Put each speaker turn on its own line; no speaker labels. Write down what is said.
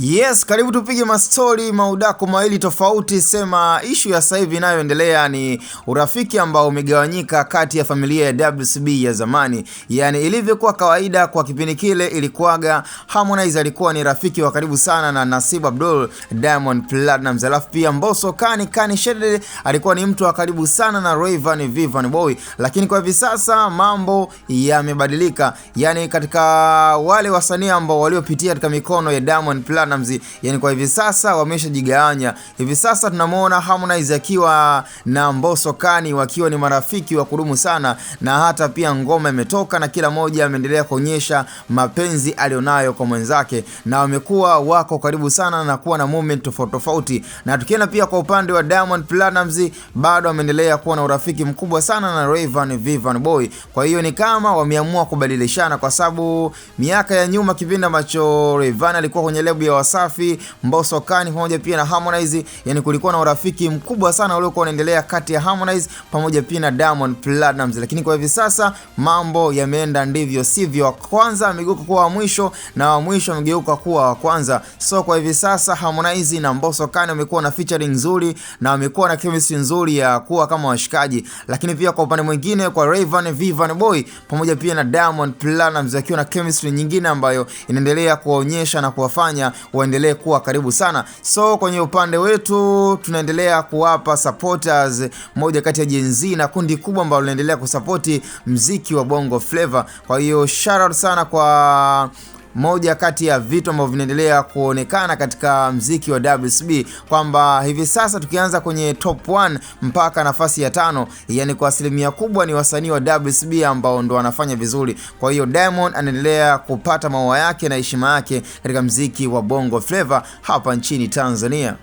Yes, karibu tupige mastori maudako mawili tofauti. Sema issue ya sasa hivi inayoendelea ni urafiki ambao umegawanyika kati ya familia ya WCB ya zamani. Yani ilivyokuwa kawaida kwa kipindi kile ilikuwaga Harmonize alikuwa ni rafiki wa karibu sana na Nasib Abdul, Diamond Platnumz. Alafu pia Mbosso Kani Shedede alikuwa ni mtu wa karibu sana na Rayvanny Boy. Lakini kwa hivi sasa mambo yamebadilika. Yani katika wale wasanii ambao waliopitia katika mikono ya Diamond Platnumz, yani kwa hivi sasa wameshajigawanya. Hivi sasa tunamuona Harmonize akiwa na Mbosso Kani wakiwa ni marafiki wa kudumu sana, na hata pia ngoma imetoka na kila mmoja ameendelea kuonyesha mapenzi alionayo kwa mwenzake, na wamekuwa wako karibu sana na kuwa na moment tofauti. Na tukienda pia kwa upande wa Diamond Platnumz, bado ameendelea kuwa na urafiki mkubwa sana na Rayvanny Boy. Kwa hiyo ni kama wameamua kubadilishana, kwa sababu miaka ya nyuma kipindi ambacho Rayvanny alikuwa kwenye lebo ya Wasafi, Mbosso Kani pamoja pia na Harmonize, yani kulikuwa na urafiki mkubwa sana uliokuwa unaendelea kati ya Harmonize pamoja pia na Diamond Platnumz. Lakini kwa hivi sasa mambo yameenda ndivyo sivyo. Wa kwanza amegeuka kuwa wa mwisho na wa mwisho amegeuka kuwa wa kwanza. So kwa hivi sasa Harmonize na Mbosso Kani wamekuwa na featuring nzuri na wamekuwa na chemistry nzuri ya kuwa kama washikaji. Lakini pia kwa upande mwingine kwa Rayvanny Boy pamoja pia na Diamond Platnumz wakiwa na chemistry nyingine ambayo inaendelea kuwaonyesha na kuwafanya waendelee kuwa karibu sana. So kwenye upande wetu tunaendelea kuwapa supporters moja kati ya Gen Z na kundi kubwa ambalo linaendelea kusupporti mziki wa Bongo Flava. Kwa hiyo shout out sana kwa moja kati ya vitu ambavyo vinaendelea kuonekana katika mziki wa WCB, kwamba hivi sasa tukianza kwenye top 1 mpaka nafasi ya 5, yani kwa asilimia kubwa ni wasanii wa WCB ambao ndo wanafanya vizuri. Kwa hiyo Diamond anaendelea kupata maua yake na heshima yake katika mziki wa Bongo Flava hapa nchini Tanzania.